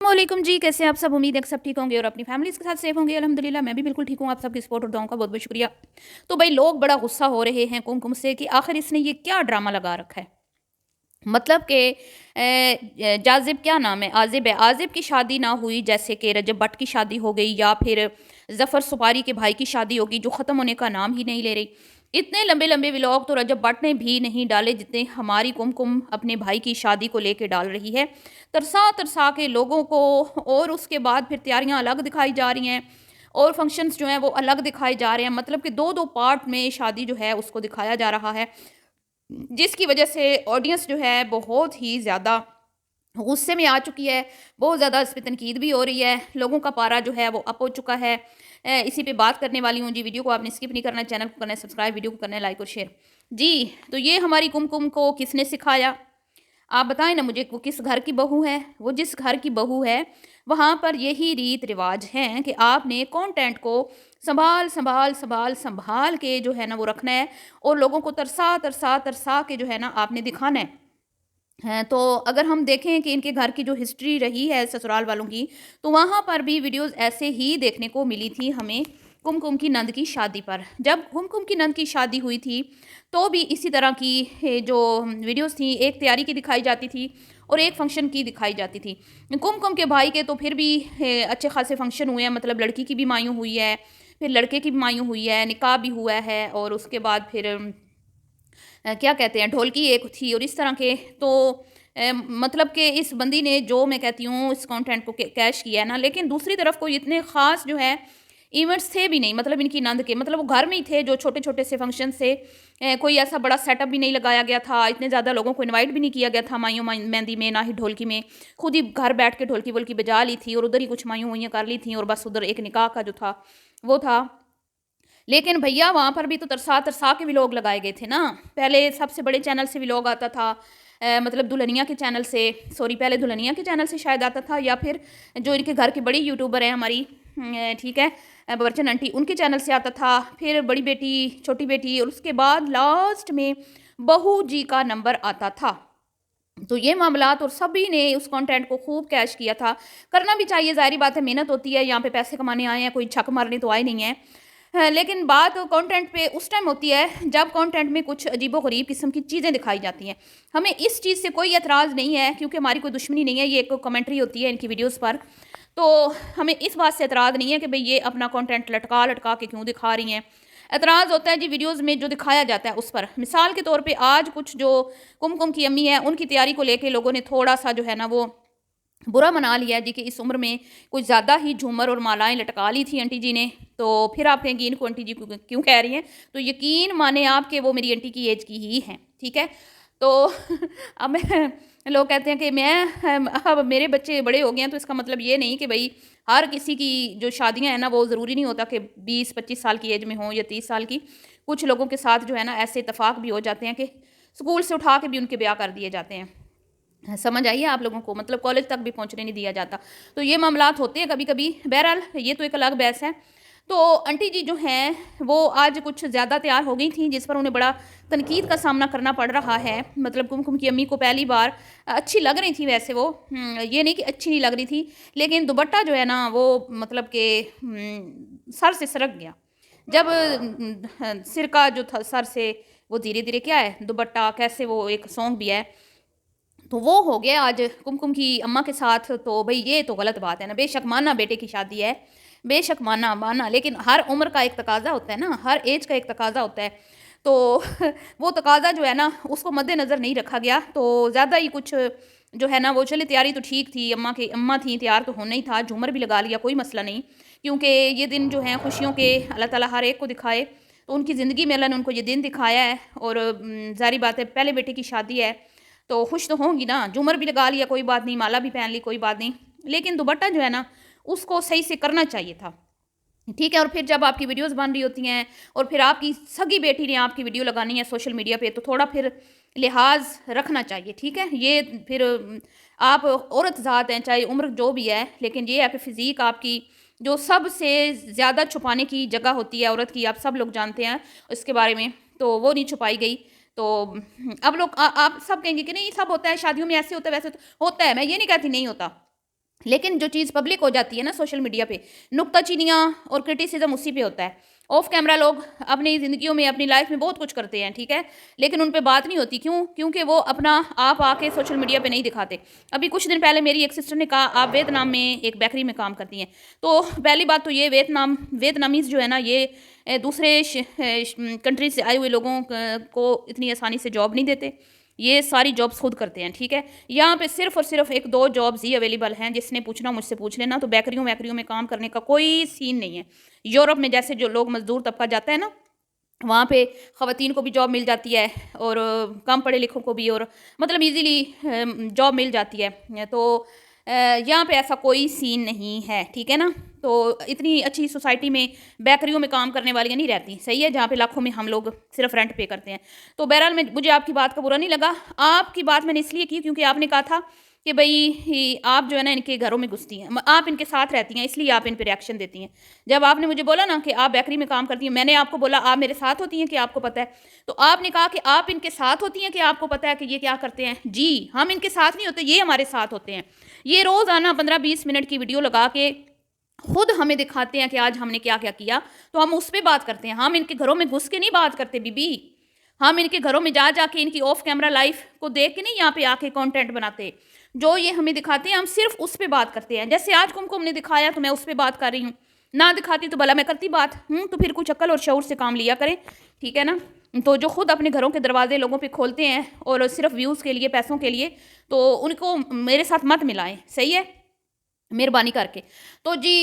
वालेकुम जी, कैसे हैं आप सब? उम्मीद है कि सब ठीक होंगे और अपनी फैमिलीज़ के साथ सेफ होंगे। अल्हम्दुलिल्लाह मैं भी बिल्कुल ठीक हूँ। आप सबकी सपोर्ट और दुआओं का बहुत-बहुत शुक्रिया। तो भई लोग बड़ा गुस्सा हो रहे हैं कुमकुम से कि आखिर इसने ये क्या ड्रामा लगा रखा है। मतलब कि जाज़िब क्या नाम है? आज़िब है। आज़िब की शादी ना हुई जैसे कि रजब भट्ट की शादी हो गई या फिर ज़फ़र सुपारी के भाई की शादी होगी जो ख़त्म होने का नाम ही नहीं ले रही। इतने लंबे-लंबे व्लॉग तो रजब भट्ट ने भी नहीं डाले जितने हमारी कुमकुम अपने भाई की शादी को लेके डाल रही है। तरसा-तरसा के लोगों को और उसके बाद फिर तैयारियाँ अलग दिखाई जा रही हैं और फंक्शंस जो हैं वो अलग दिखाए जा रहे हैं। मतलब कि 2-2 पार्ट में शादी जो है उसको दिखाया जा रहा है। जिसकी वजह से ऑडियंस जो है बहुत ही ज़्यादा गुस्से में आ चुकी है, बहुत ज़्यादा इस पे तनकीद भी हो रही है, लोगों का पारा जो है वो अप हो चुका है। इसी पे बात करने वाली हूँ जी, वीडियो को आपने स्किप नहीं करना है, चैनल को करना है सब्सक्राइब, वीडियो को करना है लाइक और शेयर। जी, तो ये हमारी कुमकुम को किसने सिखाया? आप बताएँ ना मुझे वो किस घर की बहू है? वो जिस घर की बहू है, वहाँ पर यही रीत-रिवाज हैं कि आपने कंटेंट को सँभाल के जो है ना वो रखना है और लोगों को तरसा के जो है ना आपने दिखाना है। हैं, तो अगर हम देखें कि इनके घर की जो हिस्ट्री रही है ससुराल वालों की, तो वहाँ पर भी वीडियोज़ ऐसे ही देखने को मिली थी हमें कुमकुम की नंद की शादी पर। जब कुमकुम की नंद की शादी हुई थी, तो भी इसी तरह की जो वीडियोज़ थी, एक तैयारी की दिखाई जाती थी और एक फंक्शन की दिखाई जाती थी। कुमकुम के भाई के तो फिर भी अच्छे खासे फंक्शन हुए हैं, मतलब लड़की की भी मायूँ हुई है, फिर लड़के की भी मायूँ हुई है, निकाह भी हुआ है और उसके बाद फिर क्या कहते हैं ढोलकी एक थी और इस तरह के तो मतलब कि इस बंदी ने जो मैं कहती हूँ इस कंटेंट को कैश किया है ना, लेकिन दूसरी तरफ कोई इतने ख़ास जो है इवेंट्स थे भी नहीं, मतलब इनकी नंद के मतलब वो घर में ही थे जो छोटे-छोटे से फंक्शन से कोई ऐसा बड़ा सेटअप भी नहीं लगाया गया था, इतने ज़्यादा लोगों को इनवाइट भी नहीं किया गया था मायूँ मेहंदी में, ना ही ढोलकी में। खुद ही घर बैठ के ढोलकी-वोलकी बजा ली थी और उधर ही कुछ मायूँ-वायूँ कर ली थी और बस उधर एक निकाह का जो था, वो था। लेकिन भैया वहाँ पर भी तो तरसा-तरसा के व्लॉग लगाए गए थे ना। पहले सबसे बड़े चैनल से व्लॉग आता था, मतलब दुल्हनिया के चैनल से, सॉरी पहले दुल्हनिया के चैनल से शायद आता था या फिर जो इनके घर की बड़ी यूट्यूबर है हमारी, ठीक है, बबरचन आंटी, उनके चैनल से आता था। फिर बड़ी बेटी, छोटी बेटी और उसके बाद लास्ट में बहू जी का नंबर आता था। तो ये मामलात और सभी ने उस कंटेंट को खूब कैश किया था। करना भी चाहिए, ज़ाहिर-सी बात है, मेहनत होती है, यहाँ पे पैसे कमाने आए हैं, कोई छक मारने तो आए नहीं हैं। लेकिन बात कंटेंट पे उस टाइम होती है जब कंटेंट में कुछ अजीबो-गरीब किस्म की चीज़ें दिखाई जाती हैं। हमें इस चीज़ से कोई एतराज़ नहीं है क्योंकि हमारी कोई दुश्मनी नहीं है, ये एक कमेंट्री होती है इनकी वीडियोज़ पर। तो हमें इस बात से एतराज़ नहीं है कि भई ये अपना कंटेंट लटका-लटका के क्यों दिखा रही हैं। एतराज़ होता है जी वीडियोज़ में जो दिखाया जाता है उस पर। मिसाल के तौर पे आज कुछ जो कुमकुम की अम्मी है, उनकी तैयारी को लेके लोगों ने थोड़ा-सा जो है ना वो बुरा मना लिया है जी कि इस उम्र में कुछ ज़्यादा ही झूमर और मालाएँ लटका ली थी आंटी जी ने। तो फिर आप कहेंगी इनको आंटी जी क्यों क्यों कह रही हैं? तो यकीन माने आप कि वो मेरी आंटी की ऐज की ही हैं, ठीक है? तो अब मैं लोग कहते हैं कि अब मेरे बच्चे बड़े हो गए हैं तो इसका मतलब ये नहीं कि भई हर किसी की जो शादियाँ हैं ना वो ज़रूरी नहीं होता कि 20-25 साल की ऐज में हों या 30 साल की। कुछ लोगों के साथ जो है ना ऐसे इत्तेफ़ाक भी हो जाते हैं कि स्कूल से उठा के भी उनके ब्याह कर दिए जाते हैं। समझ आई है आप लोगों को? मतलब कॉलेज तक भी पहुँचने नहीं दिया जाता। तो ये मामलात होते हैं कभी-कभी। बहरहाल ये तो एक अलग बहस है। तो आंटी जी जो हैं वो आज कुछ ज़्यादा तैयार हो गई थीं जिस पर उन्हें बड़ा तनकीद का सामना करना पड़ रहा है। मतलब कुमकुम की अम्मी को पहली बार अच्छी लग रही थी वैसे वो। ये नहीं कि अच्छी नहीं लग रही थी, लेकिन दुपट्टा जो है ना वो मतलब कि सर से सरक गया। जब सिर का जो था सर से वो धीरे-धीरे क्या है दुपट्टा कैसे वो एक सॉन्ग भी है तो वो हो गया आज कुमकुम की अम्मा के साथ। तो भई ये तो गलत बात है ना, बेशक माना बेटे की शादी है, बेशक माना, लेकिन हर उम्र का एक तकाज़ा होता है ना, हर ऐज का एक तकाज़ा होता है। तो वो तकाज़ा जो है ना, उसको मद्देनज़र नहीं रखा गया, तो ज़्यादा ही कुछ जो है ना, वो चलिए तैयारी तो ठीक थी, अम्मा थीं, तैयार तो होना ही था, झूमर भी लगा लिया, कोई मसला नहीं। क्योंकि ये दिन जो हैं खुशियों के अल्लाह ताला हर एक को दिखाए, तो उनकी ज़िंदगी में अल्लाह ने उनको ये दिन दिखाया है और ज़ाहिर बात है पहले बेटे की शादी है, तो खुश तो होंगी ना, झूमर भी लगा लिया कोई बात नहीं, माला भी पहन ली कोई बात नहीं, लेकिन दुपट्टा जो है ना, उसको सही से करना चाहिए था। ठीक है, और फिर जब आपकी वीडियोज़ बन रही होती हैं और फिर आपकी सगी बेटी ने आपकी वीडियो लगानी है सोशल मीडिया पे, तो थोड़ा फिर लिहाज़ रखना चाहिए, ठीक है? ये फिर आप औरत ज़ात हैं, चाहे उम्र जो भी है, लेकिन ये है कि फ़िज़ीक आपकी जो सबसे ज़्यादा छुपाने की जगह होती है औरत की, आप सब लोग जानते हैं इसके बारे में, तो वो नहीं छुपाई गई। तो अब लोग आप सब कहेंगे कि नहीं सब होता है, शादियों में ऐसे होता है, वैसे होता है। मैं ये नहीं कहती नहीं होता। लेकिन जो चीज़ पब्लिक हो जाती है ना सोशल मीडिया पे, नुक्ताचीनियाँ और क्रिटिसिज्म उसी पे होता है। ऑफ कैमरा लोग अपनी ज़िंदगियों में, अपनी लाइफ में बहुत कुछ करते हैं, ठीक है? लेकिन उन पे बात नहीं होती, क्यों? क्योंकि वो अपना आप आके सोशल मीडिया पे नहीं दिखाते। अभी कुछ दिन पहले मेरी एक सिस्टर ने कहा, आप वियतनाम में एक बेकरी में काम करती हैं। तो पहली बात तो ये, वियतनामीज़ जो है ना, ये दूसरे कंट्री से आए हुए लोगों को इतनी आसानी से जॉब नहीं देते। ये सारी जॉब्स खुद करते हैं, ठीक है? यहाँ पे सिर्फ़ और सिर्फ़ 1-2 जॉब्स ही अवेलेबल हैं, जिसने पूछना मुझसे पूछ लेना। तो बेकरियों-वैकरियों में काम करने का कोई सीन नहीं है। यूरोप में जैसे जो लोग मज़दूर तबका जाता है ना, वहाँ पे ख़वातीन को भी जॉब मिल जाती है, और कम पढ़े लिखों को भी, और मतलब ईज़िली जॉब मिल जाती है। तो यहाँ पे ऐसा कोई सीन नहीं है, ठीक है ना? तो इतनी अच्छी सोसाइटी में बेकरियों में काम करने वालियाँ नहीं रहती, सही है? जहाँ पे लाखों में हम लोग सिर्फ़ रेंट पे करते हैं। तो बहरहाल मुझे आपकी बात का बुरा नहीं लगा। आपकी बात मैंने इसलिए की क्योंकि आपने कहा था कि भई आप जो है ना इनके घरों में घुसती हैं, आप इनके साथ रहती हैं, इसलिए आप इन पे रिएक्शन देती हैं। जब आपने मुझे बोला ना कि आप बेकरी में काम करती हैं, मैंने आपको बोला आप मेरे साथ होती हैं कि आपको पता है? तो आपने कहा कि आप इनके साथ होती हैं कि आपको पता है कि ये क्या करते हैं? जी, हम इनके साथ नहीं होते, ये हमारे साथ होते हैं। ये रोज़ाना 15-20 मिनट की वीडियो लगा के खुद हमें दिखाते हैं कि आज हमने क्या-क्या किया, तो हम उस पे बात करते हैं। हम इनके घरों में घुस के नहीं बात करते बीबी। हम इनके घरों में जा के इनकी ऑफ कैमरा लाइफ को देख के नहीं यहाँ पे आके कंटेंट बनाते। जो ये हमें दिखाते हैं हम सिर्फ़ उस पे बात करते हैं। जैसे आज कुमकुम ने दिखाया तो मैं उस पे बात कर रही हूँ। ना दिखाती तो भला मैं करती बात? तो फिर कुछ अक्ल और शऊर से काम लिया करें, ठीक है ना? तो जो खुद अपने घरों के दरवाज़े लोगों पे खोलते हैं और सिर्फ़ व्यूज़ के लिए, पैसों के लिए, तो उनको मेरे साथ मत मिलाएँ, सही है? मेहरबानी करके। तो जी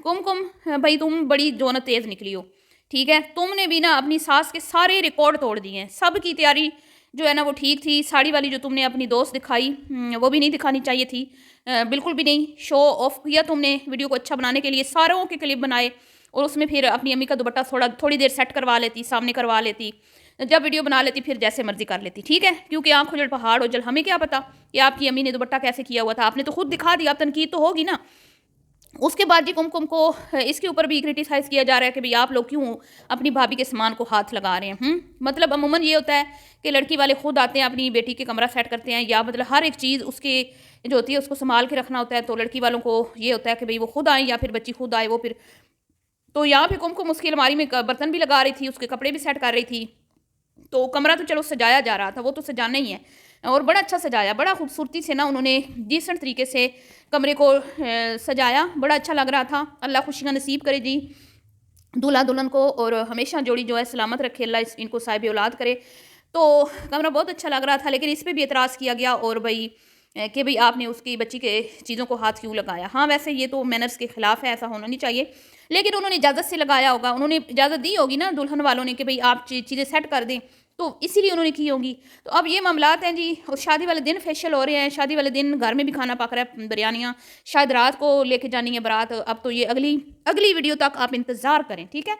कुमकुम भई तुम बड़ी जो ना तेज़ निकली हो, ठीक है? तुमने भी ना अपनी सास के सारे रिकॉर्ड तोड़ दिए हैं। सबकी तैयारी जो है ना वो ठीक थी। साड़ी वाली जो तुमने अपनी दोस्त दिखाई, वो भी नहीं दिखानी चाहिए थी। बिल्कुल भी नहीं। शो ऑफ किया तुमने वीडियो को अच्छा बनाने के लिए, सारों के क्लिप बनाए, और उसमें फिर अपनी अम्मी का दुपट्टा थोड़ी देर सेट करवा लेती, सामने करवा लेती। जब वीडियो बना लेती फिर जैसे मर्ज़ी कर लेती, ठीक है? क्योंकि आँख उजड़ पहाड़ उजड़, हमें क्या पता कि आपकी अम्मी ने दुपट्टा कैसे किया हुआ था? आपने तो खुद दिखा दिया, अब तनकीद तो होगी ना। उसके बाद जी कुमकुम को इसके ऊपर भी क्रिटिसाइज़ किया जा रहा है कि भई आप लोग क्यों अपनी भाभी के सामान को हाथ लगा रहे हैं? मतलब अमूमन ये होता है कि लड़की वाले खुद आते हैं, अपनी बेटी के कमरा सेट करते हैं, या मतलब हर एक चीज़ उसके जो होती है उसको सँभाल के रखना होता है। तो लड़की वालों को ये होता है कि भई वो खुद आएँ या फिर बच्ची खुद आए, वो फिर तो यहाँ पे कुमकुम उसकी अलमारी में क बर्तन भी लगा रही थी, उसके कपड़े भी सेट कर रही थी। तो कमरा तो चलो सजाया जा रहा था, वो तो सजाना ही है, और बड़ा अच्छा सजाया, बड़ा खूबसूरती से ना उन्होंने डिसेंट तरीके से कमरे को सजाया, बड़ा अच्छा लग रहा था। अल्लाह खुशियाँ नसीब करे जी दूल्हा-दुल्हन को, और हमेशा जोड़ी जो है सलामत रखे अल्लाह, इनको साहिब औलाद करे। तो कमरा बहुत अच्छा लग रहा था, लेकिन इस पे भी एतराज़ किया गया, और भई कि भई आपने उसकी बच्ची के चीज़ों को हाथ क्यों लगाया? हाँ, वैसे ये तो मैनर्स के खिलाफ है, ऐसा होना नहीं चाहिए। लेकिन उन्होंने इजाज़त से लगाया होगा, उन्होंने इजाज़त दी होगी ना दुल्हन वालों ने कि भई आप चीज़ें सेट कर दें, तो इसीलिए उन्होंने की होंगी। तो अब ये मामलात हैं जी, और शादी वाले दिन फेशियल हो रहे हैं, शादी वाले दिन घर में भी खाना पक रहा है, बिरयानियाँ, शायद रात को लेके जानी है बारात। अब तो ये अगली अगली वीडियो तक आप इंतज़ार करें, ठीक है?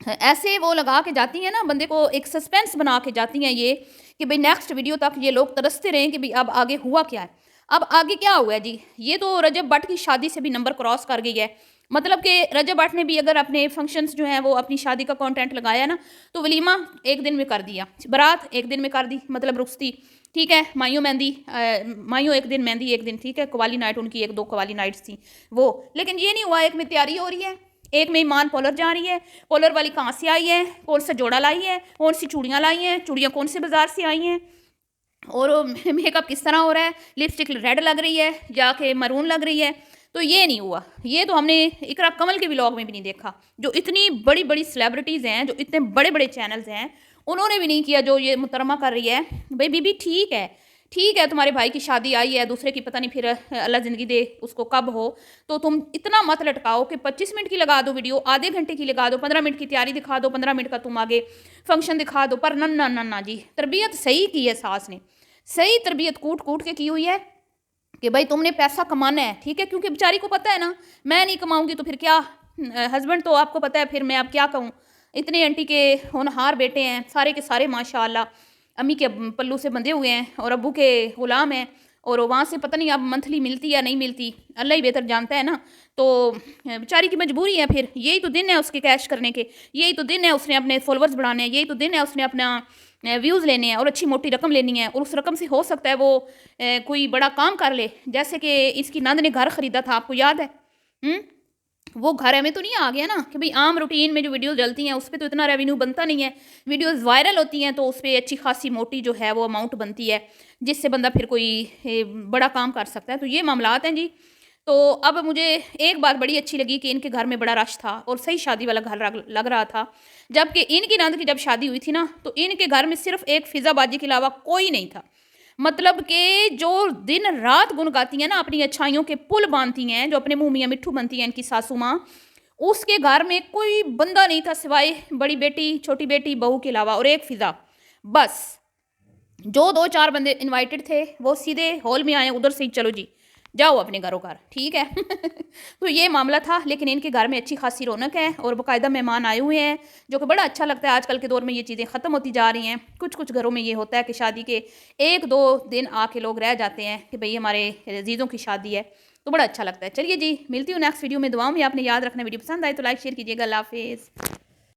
ऐसे वो लगा के जाती हैं ना, बंदे को एक सस्पेंस बना के जाती हैं ये, कि भई नेक्स्ट वीडियो तक ये लोग तरसते रहें कि भई अब आगे हुआ क्या है? अब आगे क्या हुआ है जी? ये तो रजब भट्ट की शादी से भी नंबर क्रॉस कर गई है। मतलब कि रजब भट्ट ने भी अगर अपने फंक्शंस जो हैं वो अपनी शादी का कंटेंट लगाया ना, तो वलीमा 1 दिन में कर दिया, बारात 1 दिन में कर दी, मतलब रुखसती, ठीक है? माइयों मेहंदी, माइयों 1 दिन, मेहंदी 1 दिन, ठीक है? कव्वाली नाइट उनकी 1-2 कव्वाली नाइट्स थी वो। लेकिन ये नहीं हुआ, एक में तैयारी हो रही है, एक में ईमान पॉलर जा रही है, पॉलर वाली कहाँ से आई है, कौन सा जोड़ा लाई है, कौन सी चूड़ियाँ लाई हैं, चूड़ियाँ कौन से बाज़ार से आई हैं, और मेकअप किस तरह हो रहा है, लिपस्टिक रेड लग रही है या कि मरून लग रही है। तो ये नहीं हुआ। ये तो हमने इकरा कमल के व्लॉग में भी नहीं देखा। जो इतनी बड़ी-बड़ी सेलिब्रिटीज़ हैं, जो इतने बड़े-बड़े चैनल्स हैं, उन्होंने भी नहीं किया जो ये मुहतरमा कर रही है। भई बीबी ठीक है तुम्हारे भाई की शादी आई है, दूसरे की पता नहीं फिर अल्लाह ज़िंदगी दे उसको कब हो, तो तुम इतना मत लटकाओ कि 25 मिनट की लगा दो वीडियो, आधे घंटे की लगा दो, 15 मिनट की तैयारी दिखा दो, 15 मिनट का तुम आगे फंक्शन दिखा दो। पर ना जी, तरबियत सही की है सास ने, सही तरबियत कूट-कूट के की हुई है कि भाई तुमने पैसा कमाना है, ठीक है? क्योंकि बेचारी को पता है ना, मैं नहीं कमाऊँगी तो फिर क्या, हस्बैंड तो आपको पता है फिर मैं अब क्या कहूँ, इतने आंटी के होनहार बेटे हैं, सारे के सारे माशाअल्लाह अम्मी के पल्लू से बंधे हुए हैं और अब्बू के गुलाम हैं, और वहाँ से पता नहीं अब मंथली मिलती या नहीं मिलती, अल्लाह ही बेहतर जानता है ना। तो बेचारी की मजबूरी है, फिर यही तो दिन है उसके कैश करने के, यही तो दिन है उसने अपने फॉलोअर्स बढ़ाने हैं, यही तो दिन है उसने अपना व्यूज़ लेने हैं और अच्छी मोटी रकम लेनी है और उस रकम से हो सकता है वो कोई बड़ा काम कर ले। जैसे कि इसकी नंद ने घर ख़रीदा था, आपको याद है? हुँ? वो घर हमें तो नहीं आ गया ना कि भई आम रूटीन में जो वीडियोज़ डलती हैं, उस पे तो इतना रेवेन्यू बनता नहीं है। वीडियोज़ वायरल होती हैं, तो उस पे अच्छी खासी मोटी जो है वो अमाउंट बनती है, जिससे बंदा फिर कोई बड़ा काम कर सकता है। तो ये मामलात हैं जी। तो अब मुझे एक बात बड़ी अच्छी लगी कि इनके घर में बड़ा रश था और सही शादी वाला घर लग रहा था। जबकि इनकी नंद की जब शादी हुई थी ना, तो इनके घर में सिर्फ़ एक फ़िज़ाबाजी के अलावा कोई नहीं था। मतलब कि जो दिन-रात गुन गाती हैं ना, अपनी अच्छाइयों के पुल बाँधती हैं, जो अपने मुँह मियाँ मिट्ठू बनती हैं इनकी सासू माँ, उसके घर में कोई बंदा नहीं था सिवाय बड़ी बेटी, छोटी बेटी, बहू के अलावा और एक फ़िज़ा, बस। जो 2-4 बंदे इनवाइटेड थे, वो सीधे हॉल में आए, उधर से ही चलो जी, जाओ अपने घरों-घर, ठीक है? तो ये मामला था, लेकिन इनके घर में अच्छी खासी रौनक है और बाकायदा मेहमान आए हुए हैं, जो कि बड़ा अच्छा लगता है। आजकल के दौर में ये चीज़ें ख़त्म होती जा रही हैं। कुछ-कुछ घरों में ये होता है कि शादी के 1-2 दिन आके लोग रह जाते हैं कि भई हमारे अज़ीज़ों की शादी है, तो बड़ा अच्छा लगता है। चलिए जी, मिलती हूँ नेक्स्ट वीडियो में, दुआओं में आपने याद रखना। वीडियो पसंद आए तो लाइक शेयर कीजिएगा। अल्लाह हाफ़िज़।